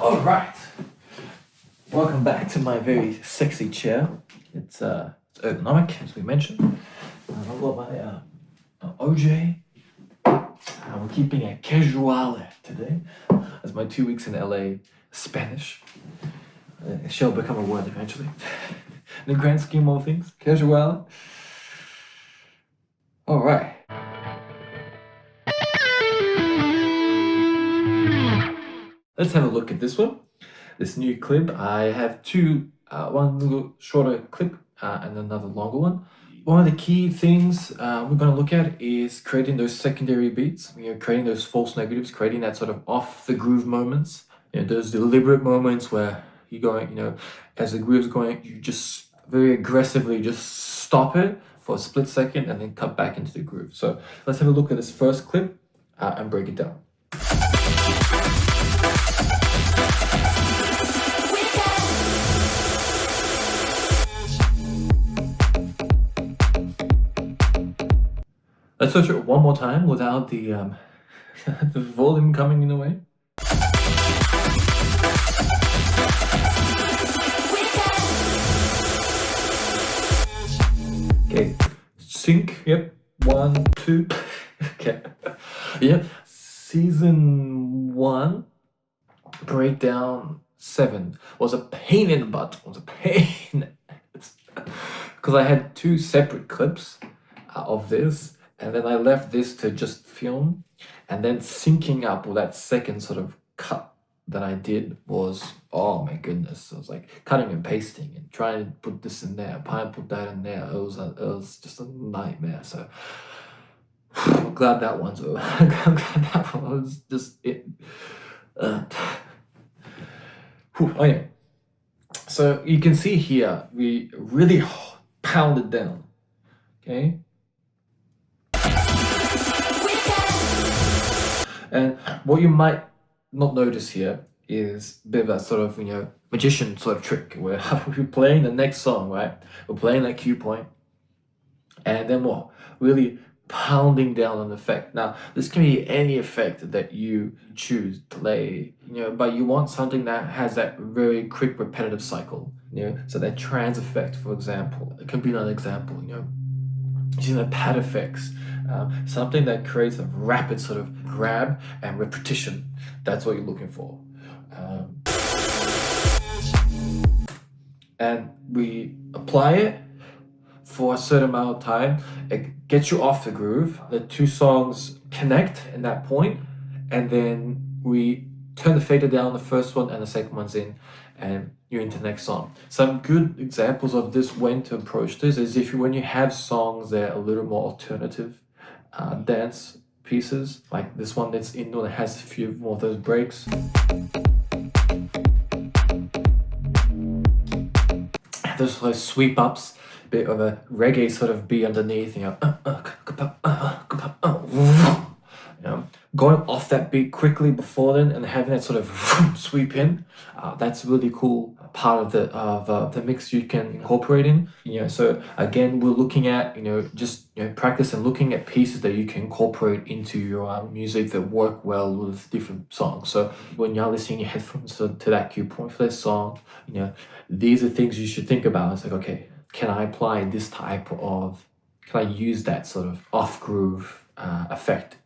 Alright, welcome back to my very sexy chair. It's ergonomic, as we mentioned. I've got my OJ. We're keeping it casual today. As my 2 weeks in LA Spanish. It shall become a word eventually. In the grand scheme of things, casual. Alright. Let's have a look at this one. This new clip. I have two, one little shorter clip and another longer one. One of the key things we're going to look at is creating those secondary beats, creating those false negatives, creating that sort of off the groove moments, those deliberate moments where you're going, as the groove's going, you just very aggressively just stop it for a split second and then cut back into the groove. So let's have a look at this first clip and break it down. Let's search it one more time without the the volume coming in the way. Okay, sync. Yep, 1, 2. Okay, yep. Season 1, breakdown 7 was a pain in the butt. Was a pain because I had two separate clips of this. And then I left this to just film, and then syncing up with that second sort of cut that I did was, oh my goodness, it was like cutting and pasting and trying to put this in there, put that in there. It was just a nightmare. So I'm glad that one's over. I'm glad that one was just it. Okay. So you can see here, we really pounded down, okay? And what you might not notice here is a bit of a sort of, magician sort of trick where we're playing the next song, right? We're playing that cue point, and then what? Really pounding down on the effect. Now, this can be any effect that you choose to play, but you want something that has that very quick repetitive cycle, so that trance effect, for example. It can be another example, using the pad effects. Something that creates a rapid sort of grab and repetition. That's what you're looking for. And we apply it for a certain amount of time. It gets you off the groove. The two songs connect in that point, and then we turn the fader down, the first one, and the second one's in, and you're into the next song. Some good examples of this, when to approach this, is when you have songs that are a little more alternative, dance pieces, like this one that's indoor that has a few more of those breaks. Those sweep ups, bit of a reggae sort of beat underneath, going off that beat quickly before then and having that sort of sweep in. That's a really cool part of the mix you can incorporate in. So again, we're looking at just practice and looking at pieces that you can incorporate into your music that work well with different songs. So when you're listening your headphones to that cue point for this song, these are things you should think about. It's like, okay, can I apply this type of, can I use that sort of off groove effect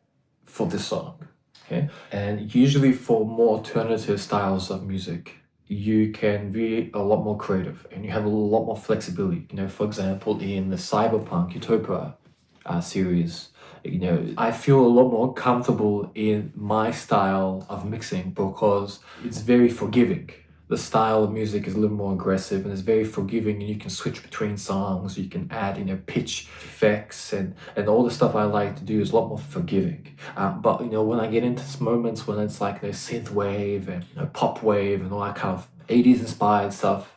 for this song? Okay, and usually for more alternative styles of music, you can be a lot more creative and you have a lot more flexibility. For example, in the Cyberpunk Utopia series, I feel a lot more comfortable in my style of mixing because it's very forgiving. The style of music is a little more aggressive and it's very forgiving, and you can switch between songs, you can add pitch effects and all the stuff I like to do is a lot more forgiving. But when I get into moments when it's like the synth wave and pop wave and all that kind of 80s inspired stuff,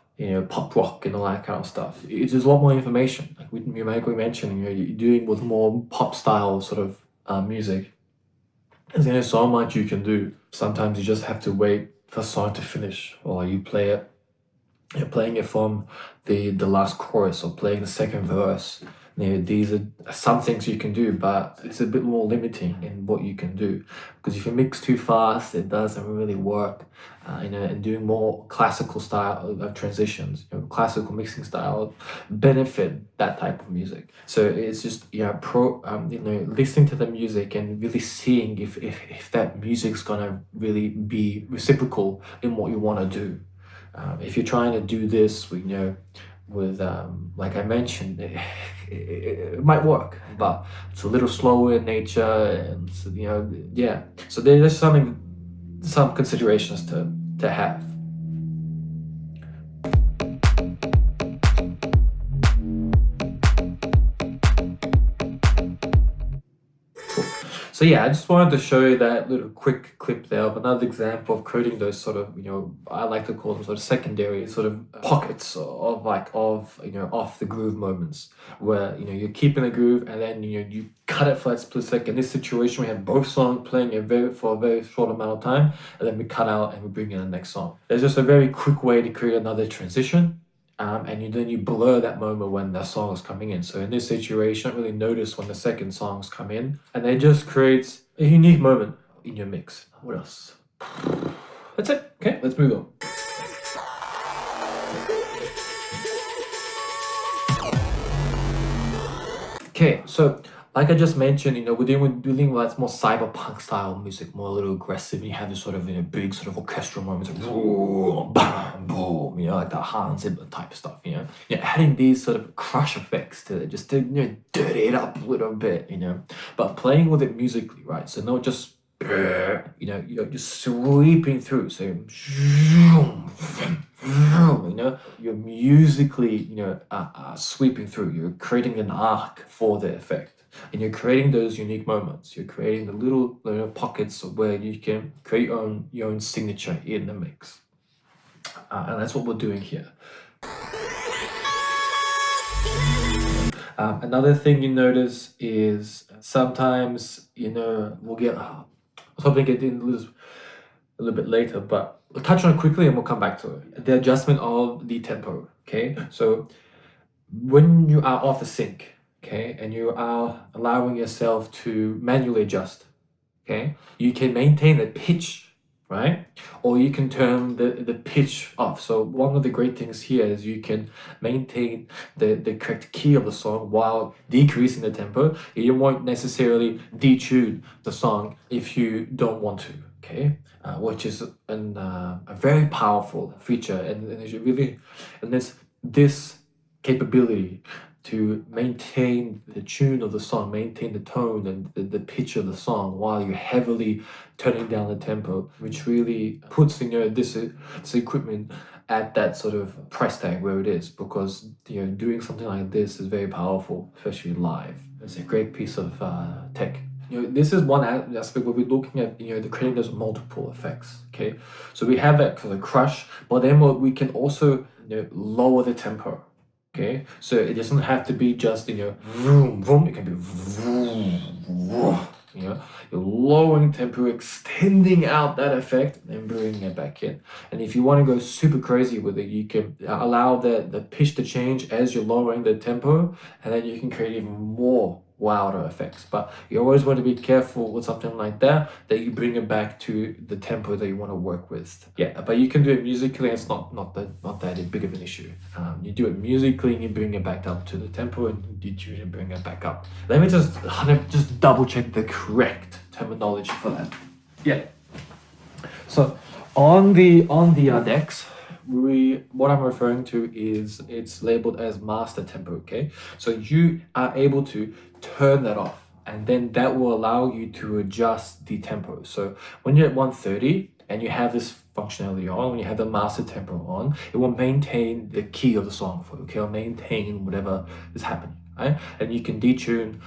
pop rock and all that kind of stuff, it's just a lot more information. Like we mentioned, you're doing with more pop style sort of music. There's so much you can do. Sometimes you just have to wait for a song to finish, or you play it, you're playing it from the last chorus or playing the second verse, these are some things you can do, but it's a bit more limiting in what you can do, because if you mix too fast, it doesn't really work. And doing more classical style of transitions, classical mixing style benefit that type of music. So it's just listening to the music and really seeing if that music's gonna really be reciprocal in what you want to do. If you're trying to do this, with like I mentioned, it might work, but it's a little slower in nature, and yeah. So there's some considerations to have. So yeah, I just wanted to show you that little quick clip there of another example of creating those sort of, I like to call them sort of secondary sort of pockets of off the groove moments, where, you're keeping the groove and then, you cut it for that split second. In this situation, we have both songs playing for a very short amount of time, and then we cut out and we bring in the next song. There's just a very quick way to create another transition. And then you blur that moment when the song is coming in. So in this situation, I don't really notice when the second songs come in, and it just creates a unique moment in your mix. What else? That's it. Okay, let's move on. Okay, so like I just mentioned, we're dealing with more cyberpunk style music, more a little aggressive. You have this sort of big sort of orchestral moments, like boom, bam, boom, like the Hans Zimmer type stuff. You're adding these sort of crush effects to it, just to dirty it up a little bit, but playing with it musically, right? So not just you're just sweeping through. So you're musically sweeping through. You're creating an arc for the effect. And you're creating those unique moments. You're creating the little pockets where you can create your own signature in the mix. And that's what we're doing here. Another thing you notice is sometimes, we'll get... I was hoping to get in a little bit later, but we'll touch on it quickly and we'll come back to it. The adjustment of the tempo, okay? So when you are off the sync, okay, and you are allowing yourself to manually adjust, okay, you can maintain the pitch, right? Or you can turn the pitch off. So one of the great things here is you can maintain the correct key of the song while decreasing the tempo. You won't necessarily detune the song if you don't want to, okay? Which is a very powerful feature, and this capability to maintain the tune of the song, maintain the tone and the pitch of the song while you're heavily turning down the tempo, which really puts this equipment at that sort of price tag where it is, because doing something like this is very powerful, especially live. It's a great piece of tech. This is one aspect where we're looking at the creating those multiple effects. Okay, so we have that for the crush, but then we can also lower the tempo. Okay, so it doesn't have to be just vroom vroom. It can be vroom vroom. You're lowering tempo, extending out that effect, and bringing it back in. And if you want to go super crazy with it, you can allow the pitch to change as you're lowering the tempo, and then you can create even more wilder effects. But you always want to be careful with something like that you bring it back to the tempo that you want to work with. Yeah, but you can do it musically. It's not that big of an issue. You do it musically and you bring it back up to the tempo, and you detune and bring it back up. Let me just double check the correct terminology for that. Yeah. So on the decks, what I'm referring to is it's labeled as master tempo, okay? So you are able to turn that off, and then that will allow you to adjust the tempo. So when you're at 130 and you have this functionality on, when you have the master tempo on, it will maintain the key of the song for you, okay? It'll maintain whatever is happening, right? And you can detune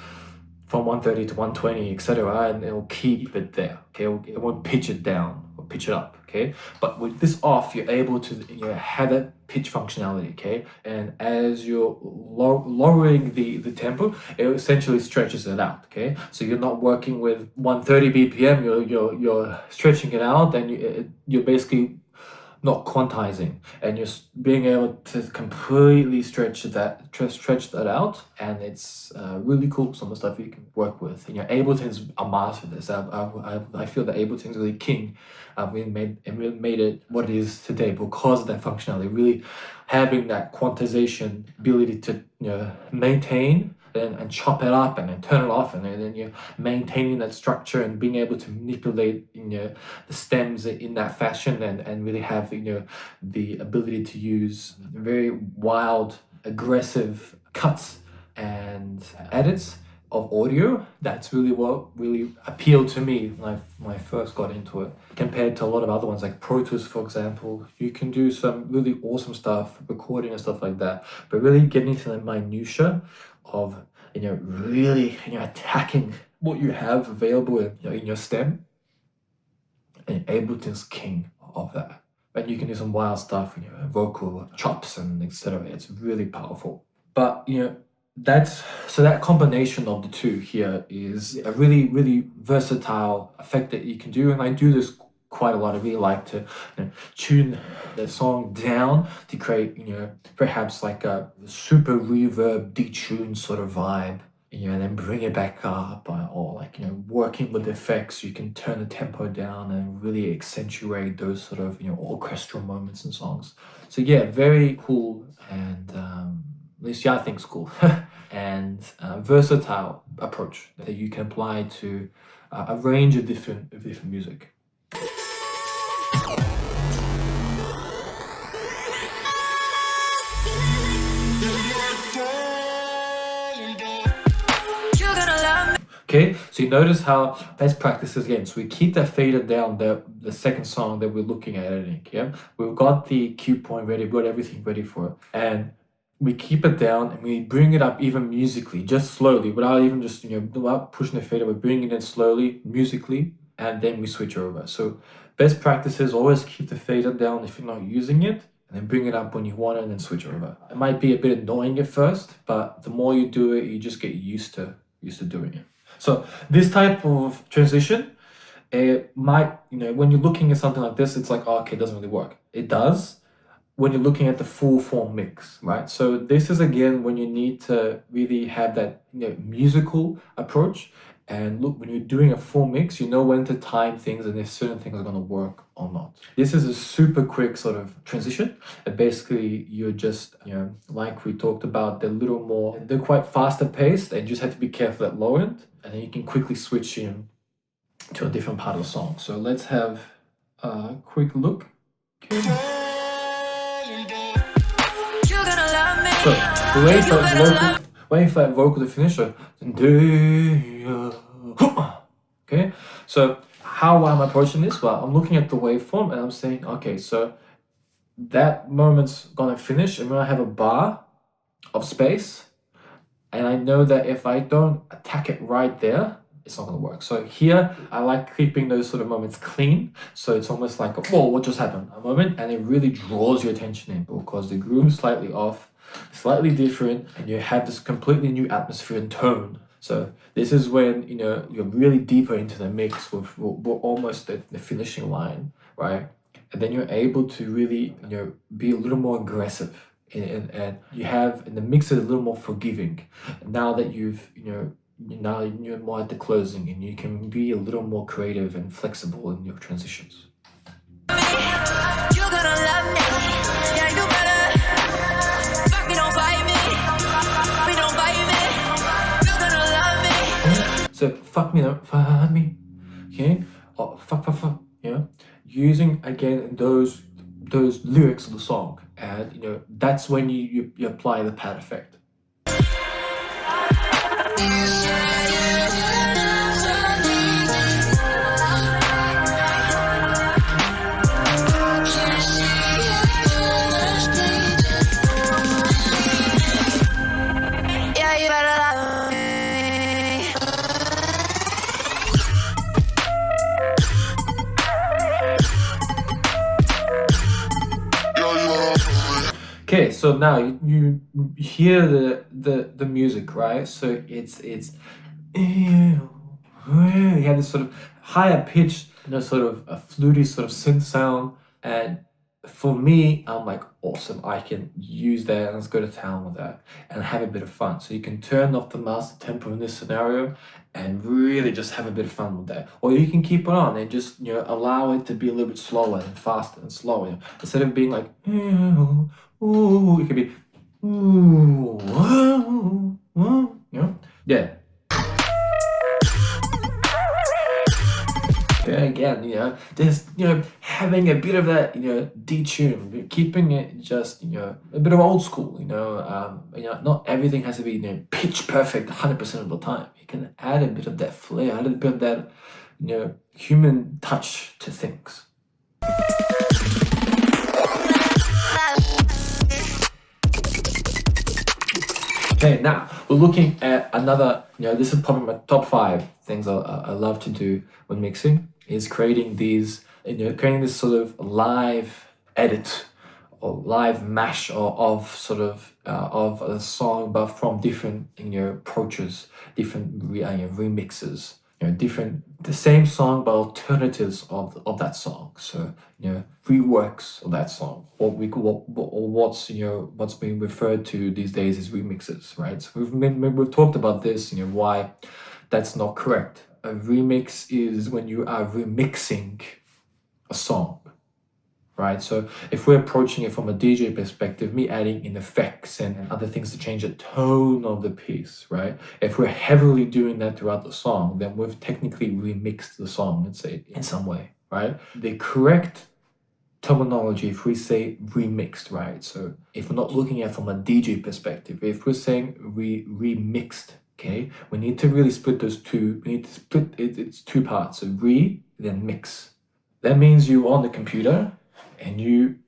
from 130 to 120, etc., and it will keep it there, okay? It won't pitch it down or pitch it up, okay? But with this off, you're able to have that pitch functionality, okay? And as you're lowering the tempo, it essentially stretches it out, okay? So you're not working with 130 BPM, you're stretching it out, and you're basically not quantizing, and you're being able to completely stretch that out, and it's really cool. Some of the stuff you can work with. And Ableton's a master of this. I feel that Ableton's really king. We made it what it is today because of that functionality. Really having that quantization ability to maintain and chop it up and then turn it off, and then you're maintaining that structure and being able to manipulate the stems in that fashion, and really have the ability to use very wild, aggressive cuts and edits of audio. That's really what really appealed to me when I first got into it, compared to a lot of other ones like Pro Tools, for example. You can do some really awesome stuff, recording and stuff like that, but really getting into the minutia of really attacking what you have available in your stem, and Ableton's king of that. And you can do some wild stuff, vocal chops and etc. It's really powerful. But that combination of the two here is a really, really versatile effect that you can do. And I do this quite a lot. I really like to tune the song down to create, perhaps like a super reverb, detuned sort of vibe, and then bring it back up, or like, working with effects, you can turn the tempo down and really accentuate those sort of, orchestral moments in songs. So yeah, very cool, and at least I think it's cool, and versatile approach that you can apply to a range of different music. Okay, so you notice how best practices again. So we keep that faded down, the second song that we're looking at editing. Yeah, we've got the cue point ready, we've got everything ready for it, and we keep it down and we bring it up even musically, just slowly, without even just without pushing the fader. We're bringing it in slowly, musically, and then we switch over. So best practices, always keep the fader down if you're not using it, and then bring it up when you want it, and then switch over. It might be a bit annoying at first, but the more you do it, you just get used to doing it. So this type of transition, it might, when you're looking at something like this, it's like, oh, okay, it doesn't really work. It does when you're looking at the full form mix, right? So this is again when you need to really have that musical approach. And look, when you're doing a full mix, you know when to time things and if certain things are going to work or not. This is a super quick sort of transition. And basically, you're just, like we talked about, they're quite faster paced, and you just have to be careful at low end. And then you can quickly switch in to a different part of the song. So let's have a quick look. Okay. So the wait for that vocal to finish. So, okay. So how I'm approaching this? Well, I'm looking at the waveform and I'm saying, okay, so that moment's gonna finish, and when I have a bar of space, and I know that if I don't attack it right there, it's not gonna work. So here, I like keeping those sort of moments clean. So it's almost like, whoa, what just happened? A moment, and it really draws your attention in because the groove's slightly off, slightly different, and you have this completely new atmosphere and tone. So this is when, you're really deeper into the mix with almost the finishing line, right? And then you're able to really, be a little more aggressive. And you have, and the mix is a little more forgiving. Now that now you're more at the closing, and you can be a little more creative and flexible in your transitions. So fuck me, don't fuck me, okay? Or fuck, using again those lyrics of the song, and that's when you apply the pad effect. Okay, so now you hear the music, right? So it's you have this sort of higher pitch, sort of a fluty sort of synth sound, and for me, I'm like, awesome, I can use that and let's go to town with that and have a bit of fun. So you can turn off the master tempo in this scenario and really just have a bit of fun with that. Or you can keep it on and just, allow it to be a little bit slower and faster and slower. Instead of being like, ooh, ooh, it could be, ooh, ooh, ooh, yeah. Yeah, again, just, having a bit of that, detune, keeping it just, a bit of old school, not everything has to be, pitch perfect 100% of the time. You can add a bit of that flair, add a bit of that, human touch to things. Okay, now we're looking at another, this is probably my top 5 things I love to do when mixing, is creating these, creating this sort of live edit or live mash of sort of a song, but from different, approaches, different remixes, the same song, but alternatives of that song. So, reworks of that song, what's being referred to these days as remixes, right? So we've talked about this, why that's not correct. A remix is when you are remixing a song, right? So if we're approaching it from a DJ perspective, me adding in effects and other things to change the tone of the piece, right? If we're heavily doing that throughout the song, then we've technically remixed the song, let's say, in some way, right? The correct terminology, if we say remixed, right? So if we're not looking at it from a DJ perspective, if we're saying we remixed, okay, we need to really split those two. We need to split it, it's 2 parts. So then mix. That means you on the computer and you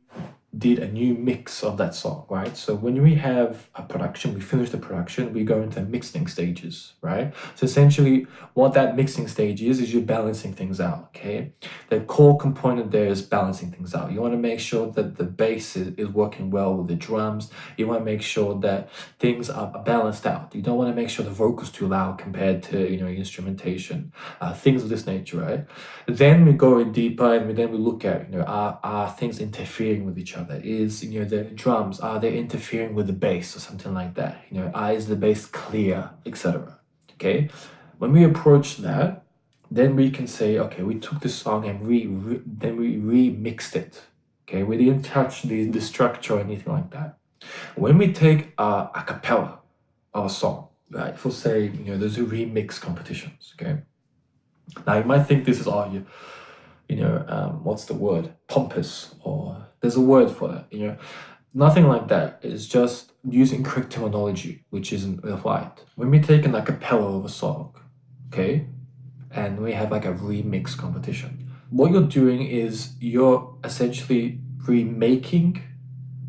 did a new mix of that song, right? So when we have a production, we finish the production, we go into mixing stages, right? So essentially what that mixing stage is you're balancing things out, okay? The core component there is balancing things out. You want to make sure that the bass is working well with the drums. You want to make sure that things are balanced out. You don't want to make sure the vocal's too loud compared to, instrumentation, things of this nature, right? Then we go in deeper and then we look at, are things interfering with each other? Is, the drums, are they interfering with the bass or something like that? Is the bass clear, etc. Okay, when we approach that, then we can say, okay, we took the song and then we remixed it. Okay, we didn't touch the structure or anything like that. When we take a cappella of a song, right? For say, there's a remix competitions. Okay, now you might think this is all what's the word? Pompous, or there's a word for that, Nothing like that. It's just using correct terminology, which isn't applied. When we take an a cappella of a song, okay, and we have like a remix competition, what you're doing is you're essentially remaking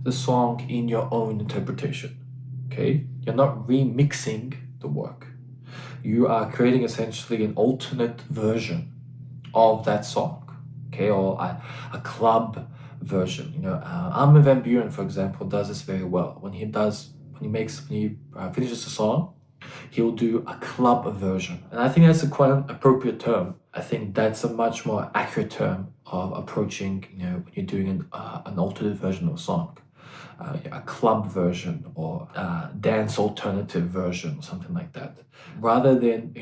the song in your own interpretation, okay? You're not remixing the work. You are creating essentially an alternate version of that song, okay, or a club version. Armin van Buuren, for example, does this very well. When he finishes a song, he'll do a club version, and I think that's quite an appropriate term. I think that's a much more accurate term of approaching, when you're doing an alternate version of a song. A club version or a dance alternative version, something like that, rather than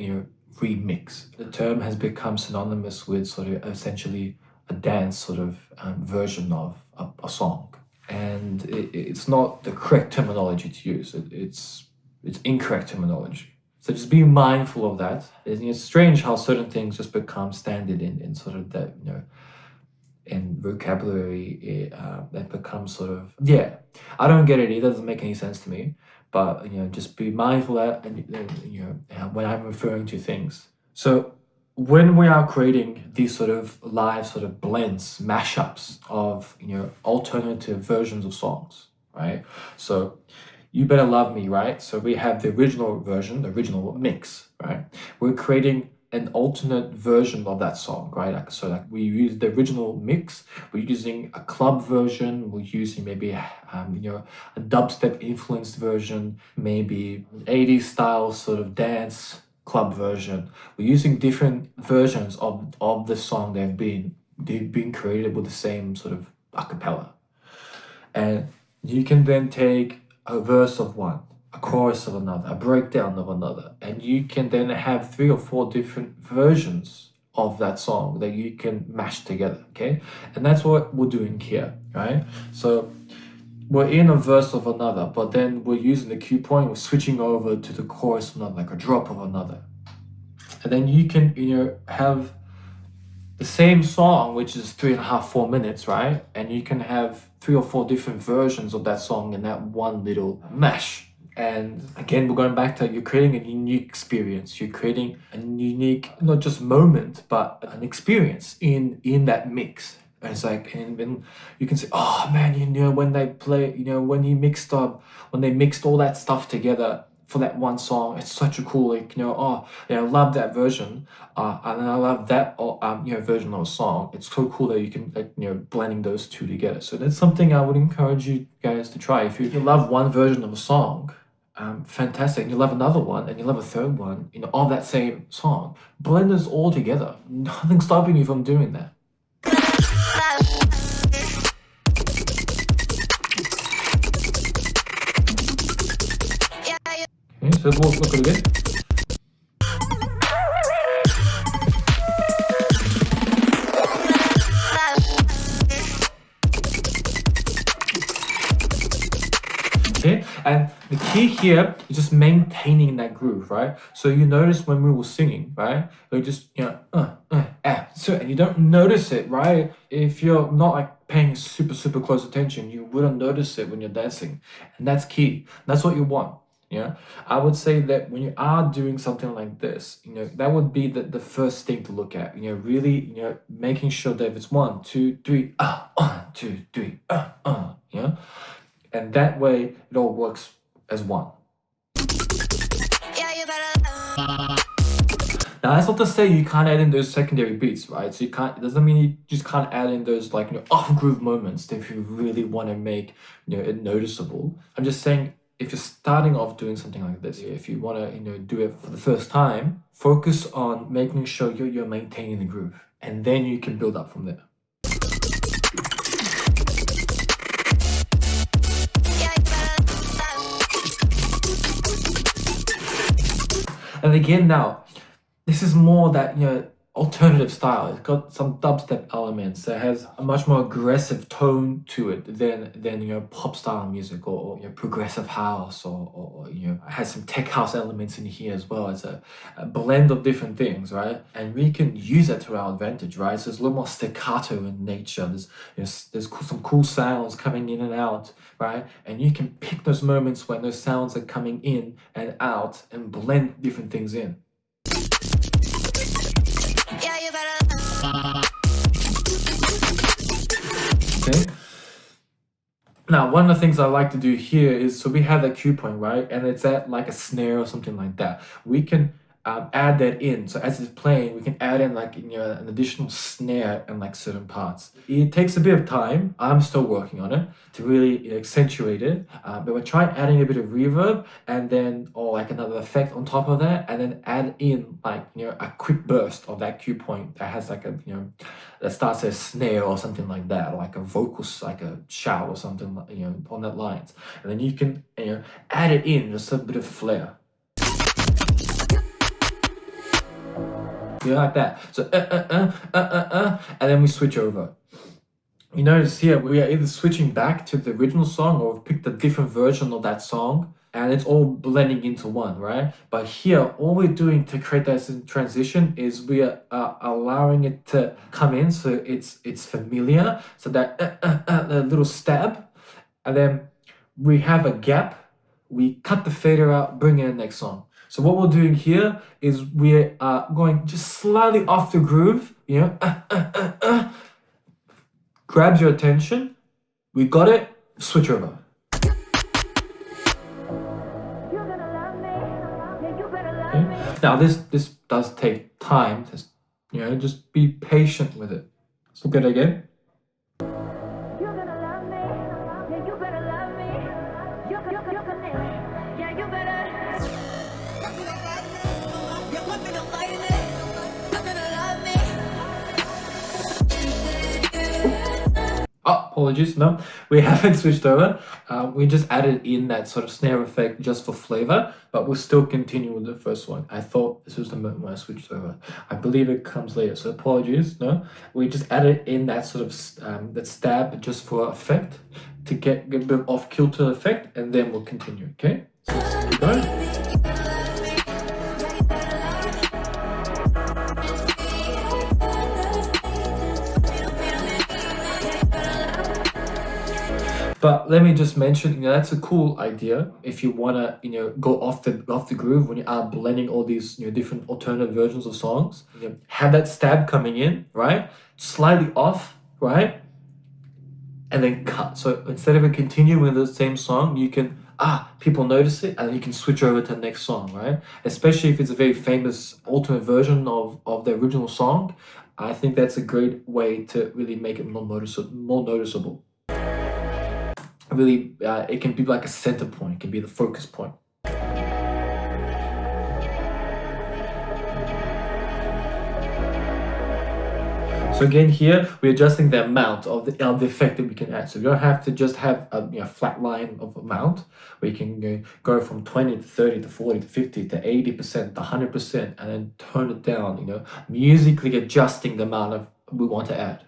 remix. The term has become synonymous with sort of essentially a dance sort of version of a song, and it's not the correct terminology to use. It's incorrect terminology. So just be mindful of that. It's strange how certain things just become standard in sort of that, in vocabulary, that becomes sort of, I don't get it either. It doesn't make any sense to me. But just be mindful that, and when I'm referring to things. So when we are creating these sort of live sort of blends, mashups of alternative versions of songs, right? So You Better Love Me, right? So we have the original version, the original mix, right? We're creating an alternate version of that song, right? So we use the original mix, we're using a club version, we're using maybe a dubstep influenced version, maybe 80s style sort of dance club version. We're using different versions of the song they've been created with the same sort of a cappella. And you can then take a verse of one, a chorus of another, a breakdown of another, and you can then have 3 or 4 different versions of that song that you can mash together, okay? And that's what we're doing here, right? So we're in a verse of another, but then we're using the cue point, we're switching over to the chorus of another, like a drop of another. And then you can, have the same song, which is 3.5, 4 minutes, right? And you can have 3 or 4 different versions of that song in that one little mesh. And again, we're going back to, you're creating a unique experience. You're creating a unique, not just moment, but an experience in that mix. And it's like, and then you can say, oh man, when they play, when they mixed all that stuff together for that one song, it's such a cool, like, I love that version, and I love that, version of a song. It's so cool that you can, like, blending those two together. So that's something I would encourage you guys to try. If you love one version of a song, fantastic. And you love another one, and you love a third one, of that same song. Blend those all together. Nothing's stopping you from doing that. Okay, so we'll look at it again. Okay, and the key here is just maintaining that groove, right? So you notice when we were singing, right? We just, so, and you don't notice it, right? If you're not like paying super close attention, you wouldn't notice it when you're dancing. And that's key. That's what you want. Yeah, I would say that when you are doing something like this, that would be the first thing to look at. Really, making sure that if it's 1, 2, 3, 1, 2, 3, and that way it all works as one. Now that's not to say you can't add in those secondary beats, right? So it doesn't mean you just can't add in those, like, off groove moments if you really want to make it noticeable. I'm just saying, if you're starting off doing something like this, if you want to do it for the first time, focus on making sure you're maintaining the groove, and then you can build up from there. And again, now this is more that alternative style. It's got some dubstep elements. It has a much more aggressive tone to it than pop style music or progressive house or it has some tech house elements in here as well. It's a blend of different things, right? And we can use that to our advantage, right? So there's a little more staccato in nature. There's some cool sounds coming in and out, right? And you can pick those moments when those sounds are coming in and out and blend different things in. Okay. Now, one of the things I like to do here is, so we have that cue point, right? And it's at like a snare or something like that. We can add that in. So as it's playing, we can add in like an additional snare in like certain parts. It takes a bit of time. I'm still working on it to really accentuate it. But we're trying adding a bit of reverb and then, or like another effect on top of that, and then add in like a quick burst of that cue point that has like a that starts as snare or something like that, like a vocal, like a shout or something on that lines. And then you can add it in just a bit of flair. Like that. So and then we switch over. You notice here we are either switching back to the original song or we've picked a different version of that song, and it's all blending into one, right? But here, all we're doing to create that transition is we are allowing it to come in, so it's familiar. So that the little stab, and then we have a gap. We cut the fader out, bring in the next song. So what we're doing here is we're going just slightly off the groove, grabs your attention, we got it, switch over. Okay. Now this does take time, just be patient with it. Let's look at it again. Oh, apologies, no, we haven't switched over. We just added in that sort of snare effect just for flavor, but we'll still continue with the first one. I thought this was the moment when I switched over. I believe it comes later, so apologies, no. We just added in that sort of that stab just for effect, to get a bit of off-kilter effect, and then we'll continue, okay? So let's keep going. But let me just mention, that's a cool idea if you wanna, go off the groove when you are blending all these, different alternative versions of songs. Have that stab coming in, right? Slightly off, right? And then cut. So instead of it continuing with the same song, you can people notice it, and you can switch over to the next song, right? Especially if it's a very famous alternate version of the original song. I think that's a great way to really make it more noticeable. Really, it can be like a center point. It can be the focus point. So again, here we're adjusting the amount of the effect that we can add. So you don't have to just have a flat line of amount, where you can go from 20 to 30 to 40 to 50 to 80% to 100%, and then turn it down. Musically adjusting the amount of we want to add.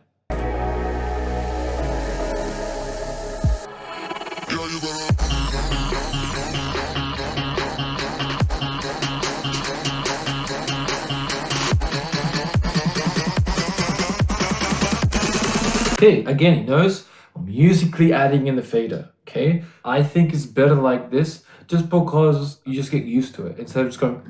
Okay, again, notice musically adding in the fader, okay? I think it's better like this, just because you just get used to it instead of just going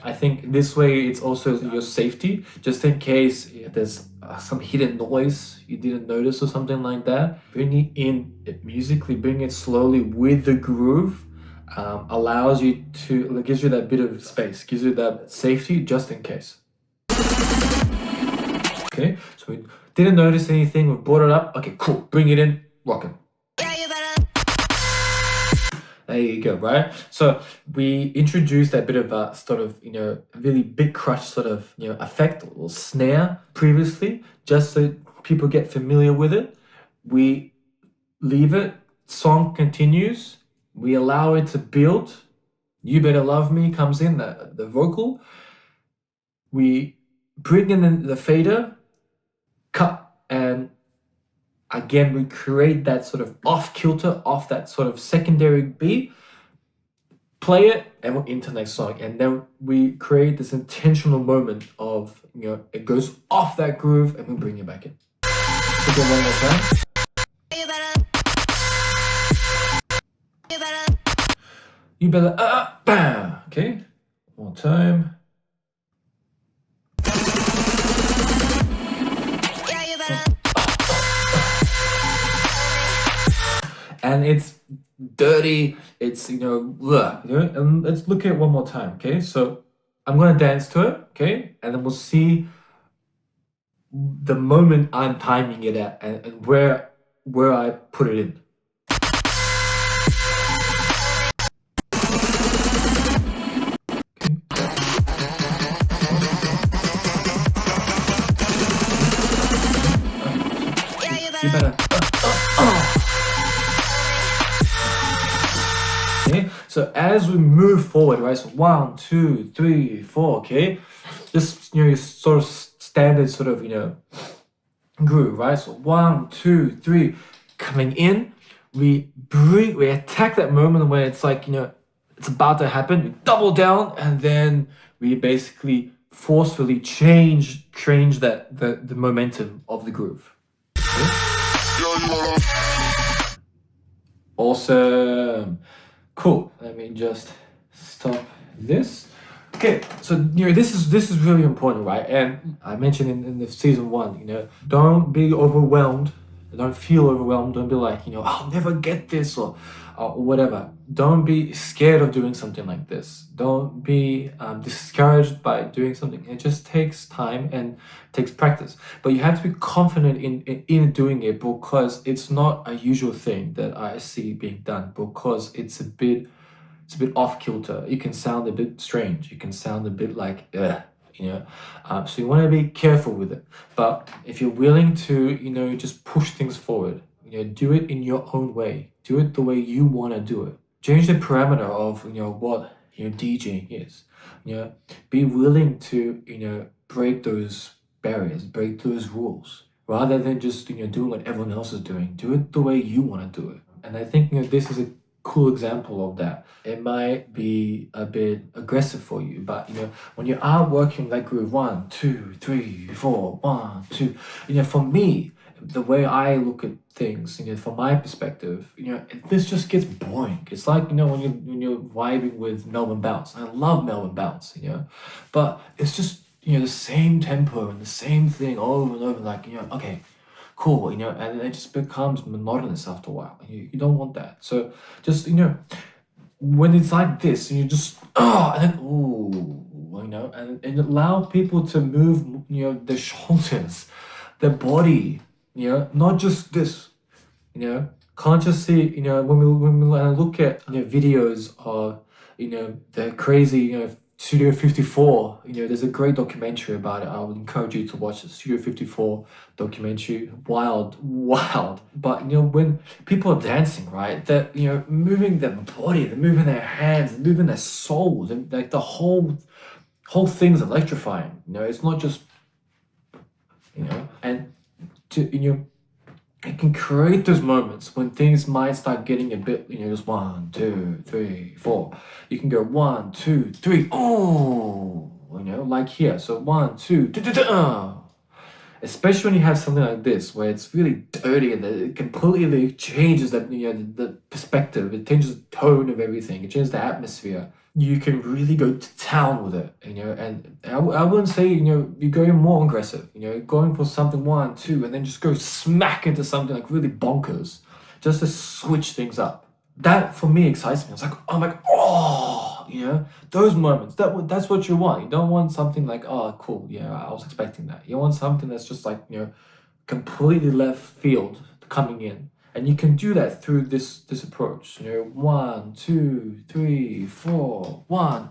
I think this way it's also your safety, just in case there's some hidden noise you didn't notice or something like that. Bringing in it musically, bring it slowly with the groove, allows you to, gives you that bit of space, gives you that safety just in case. Okay, so we didn't notice anything, we brought it up. Okay, cool, bring it in, rock it. There you go, right? So we introduced that bit of a sort of, really big crush sort of, effect or snare previously, just so people get familiar with it. We leave it, song continues, we allow it to build. You Better Love Me comes in, the vocal. We bring in the fader, cut, and again we create that sort of off kilter off that sort of secondary beat, play it, and we're into the next song. And then we create this intentional moment of it goes off that groove and we bring it back in. So again, one more time. You better bam. Okay, one more time. And it's dirty, it's, and let's look at it one more time, okay? So I'm gonna dance to it, okay? And then we'll see the moment I'm timing it at and where I put it in. You better. Okay, so as we move forward, right? So 1, 2, 3, 4. Okay, just your sort of standard sort of groove, right? So 1, 2, 3, coming in. We attack that moment where it's like it's about to happen. We double down, and then we basically forcefully change that the momentum of the groove. Okay? Awesome. Cool. Let me just stop this. Okay, so this is really important, right? And I mentioned in the season 1, don't be overwhelmed. Don't feel overwhelmed. Don't be like, I'll never get this or whatever. Don't be scared of doing something like this. Don't be discouraged by doing something. It just takes time and takes practice. But you have to be confident in doing it, because it's not a usual thing that I see being done, because it's a bit off kilter. It can sound a bit strange. It can sound a bit like So you want to be careful with it. But if you're willing to, just push things forward, do it in your own way. Do it the way you want to do it. Change the parameter of, what DJing is. Be willing to, break those barriers, break those rules, rather than just, doing what everyone else is doing. Do it the way you want to do it. And I think, this is a cool example of that. It might be a bit aggressive for you, but when you are working like groove 1, 2, 3, 4, 1, 2, for me, the way I look at things, from my perspective, this just gets boring. It's like, when you're vibing with Melbourne Bounce. I love Melbourne Bounce, but it's just, the same tempo and the same thing over and over, like, okay, cool, and it just becomes monotonous after a while. You don't want that. So just, when it's like this, and you just, and then, and allow people to move, their shoulders, their body, not just this, consciously, when we look at, videos of, the crazy, Studio 54, there's a great documentary about it. I would encourage you to watch the Studio 54 documentary. Wild. But, when people are dancing, right, they're, moving their body, they're moving their hands, they're moving their souls, and like the whole thing's electrifying. It's not just, and to, it can create those moments when things might start getting a bit, just 1, 2, 3, 4. You can go 1, 2, 3, oh, like here. So 1, 2, especially when you have something like this, where it's really dirty and it completely changes the perspective. It changes the tone of everything. It changes the atmosphere. You can really go to town with it, and I wouldn't say, you're going more aggressive, going for something 1, 2, and then just go smack into something like really bonkers, just to switch things up. That, for me, excites me. It's like, I'm like, oh, those moments, that's what you want. You don't want something like, oh, cool, yeah, I was expecting that. You want something that's just like, completely left field coming in. And you can do that through this approach. 1, 2, 3, 4, 1,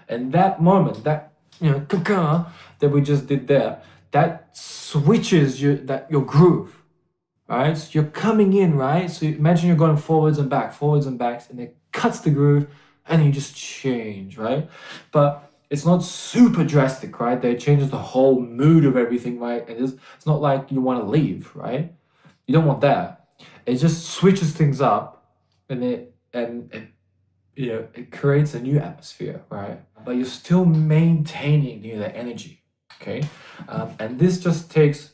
and that moment, that that we just did there, that switches your groove, right? So you're coming in, right? So imagine you're going forwards and backs, and it cuts the groove, and then you just change, right? But it's not super drastic, right? That it changes the whole mood of everything, right? And it's not like you want to leave, right? You don't want that. It just switches things up, and it creates a new atmosphere, right? But you're still maintaining the energy, okay? And this just takes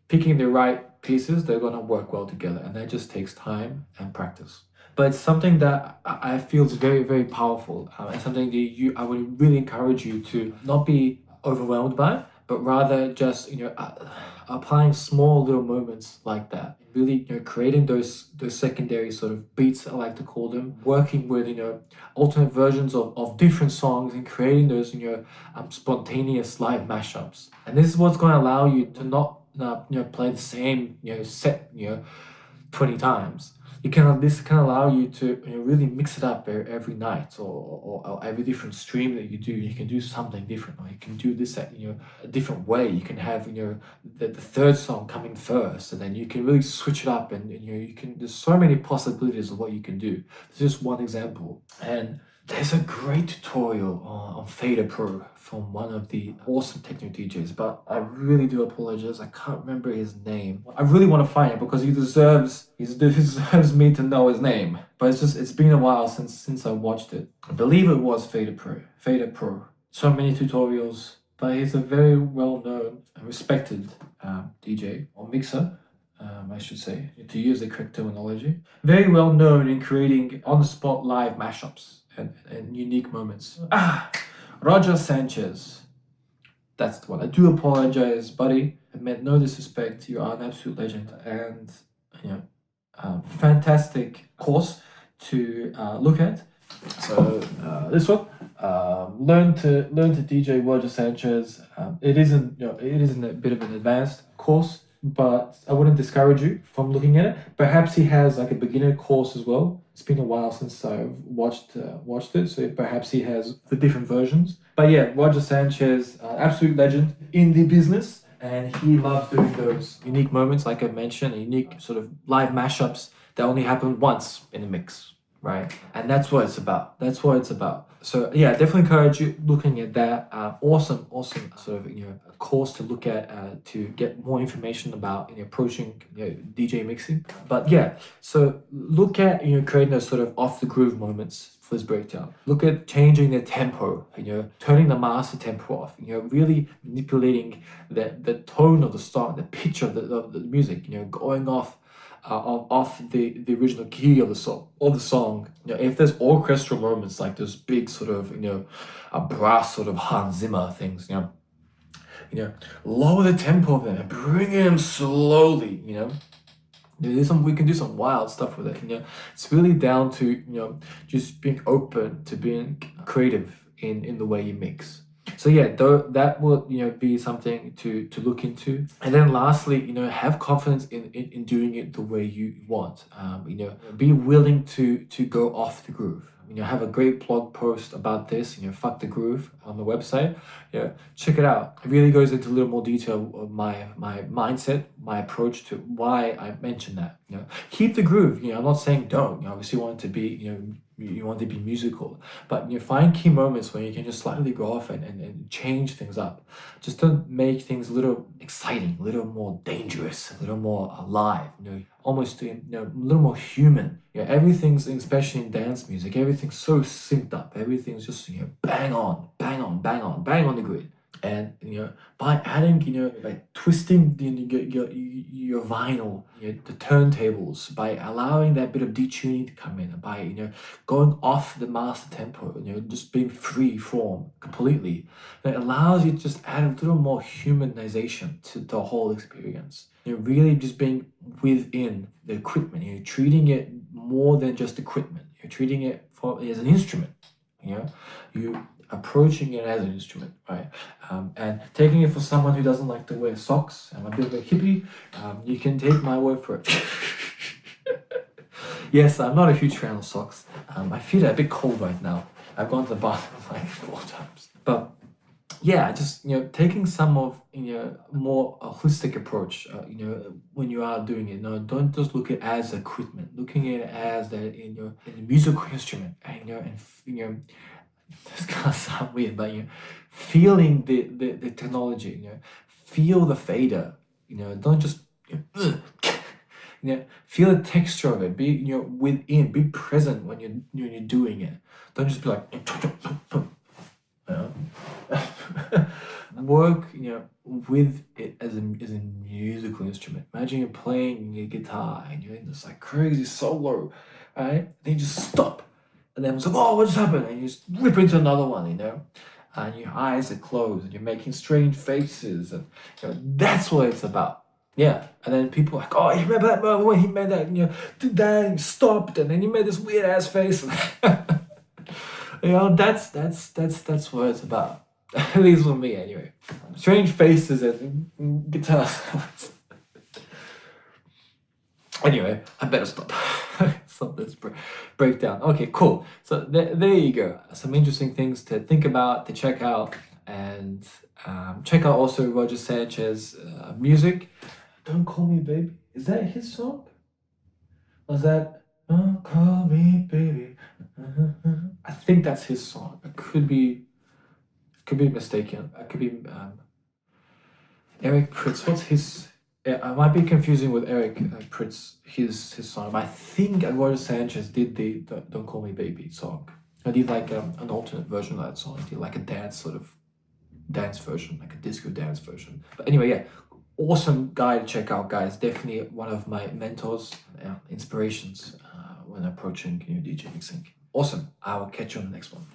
picking the right pieces. They're gonna work well together, and that just takes time and practice. But it's something that I feel is very, very powerful, and something that I would really encourage you to not be overwhelmed by, but rather just applying small little moments like that. Really, creating those secondary sort of beats, I like to call them, working with alternate versions of different songs and creating those spontaneous live mashups. And this is what's going to allow you to not play the same set 20 times. This can allow you to really mix it up every night, or every different stream that you do. You can do something different, or you can do this at a different way. You can have the third song coming first, and then you can really switch it up, and you can. There's so many possibilities of what you can do. This is just one example, and there's a great tutorial on Fader Pro from one of the awesome techno DJs, but I really do apologize. I can't remember his name. I really want to find it because he deserves me to know his name. But it's been a while since I watched it. I believe it was Fader Pro. So many tutorials, but he's a very well-known and respected DJ or mixer. I should say, to use the correct terminology. Very well known in creating on-the-spot live mashups and unique moments. Roger Sanchez. That's the one. I do apologize, buddy. I meant no disrespect. You are an absolute legend, and fantastic course to look at. So this one, learn to DJ Roger Sanchez. It isn't a bit of an advanced course, but I wouldn't discourage you from looking at it. Perhaps he has like a beginner course as well. It's been a while since I've watched it, so perhaps he has the different versions. But yeah, Roger Sanchez, absolute legend in the business, and he loves doing those unique moments, like I mentioned, unique sort of live mashups that only happen once in a mix, right? And that's what it's about. That's what it's about. So yeah, definitely encourage you looking at that. Awesome sort of course to look at to get more information about approaching DJ mixing. But yeah, so look at creating those sort of off the groove moments for this breakdown. Look at changing the tempo, turning the master tempo off, really manipulating the tone of the song, the pitch of the music, going off the original key of the song. If there's orchestral moments like those big sort of a brass sort of Hans Zimmer things, lower the tempo of them and bring them slowly. We can do some wild stuff with it. It's really down to just being open to being creative in the way you mix. So yeah, that will be something to look into. And then lastly, have confidence in doing it the way you want. Be willing to go off the groove. Have a great blog post about this, fuck the groove, on the website. Check it out. It really goes into a little more detail of my mindset, my approach to why I mentioned that. Keep the groove. I'm not saying don't. You obviously want it to be, you want to be musical, but find key moments where you can just slightly go off and change things up, just to make things a little exciting, a little more dangerous, a little more alive, almost a little more human. Everything's, especially in dance music, everything's so synced up, everything's just bang on the grid. And by adding, by twisting your vinyl, the turntables, by allowing that bit of detuning to come in, by going off the master tempo, just being free form completely, it allows you to just add a little more humanization to the whole experience. Really just being within the equipment, treating it more than just equipment. You're treating it as an instrument. You approaching it as an instrument, right? And taking it for someone who doesn't like to wear socks. I'm a bit of a hippie. You can take my word for it. Yes, I'm not a huge fan of socks. I feel a bit cold right now. I've gone to the bathroom like 4 times. But yeah, just taking some of more holistic approach. When you are doing it, don't just look at it as equipment. Looking at it as a musical instrument, and this gonna sound weird, but feeling the technology, feel the fader, don't just feel the texture of it, be within, be present when you're doing it. Don't just be like work with it as a musical instrument. Imagine you're playing your guitar and you're in this like crazy solo, right? Then you just stop. And then it's like, oh, what just happened? And you just rip into another one, and your eyes are closed and you're making strange faces, and that's what it's about. Yeah. And then people are like, oh, you remember that moment when he made that, did that and stopped, and then you made this weird ass face. That's what it's about. At least for me, anyway. Strange faces and guitar sounds. Anyway, I better stop. Stop this breakdown. Okay, cool. So there you go. Some interesting things to think about, to check out, and check out also Roger Sanchez music. Don't Call Me Baby. Is that his song? Was that Don't Call Me Baby? I think that's his song. I could be mistaken. I could be Eric Pritz. What's his? I might be confusing with Eric Pritz, his song. But I think Roger Sanchez did the Don't Call Me Baby song. I did like an alternate version of that song. I did like a dance version, like a disco dance version. But anyway, yeah, awesome guy to check out, guys. Definitely one of my mentors, inspirations when approaching DJ mixing. Awesome. I will catch you on the next one.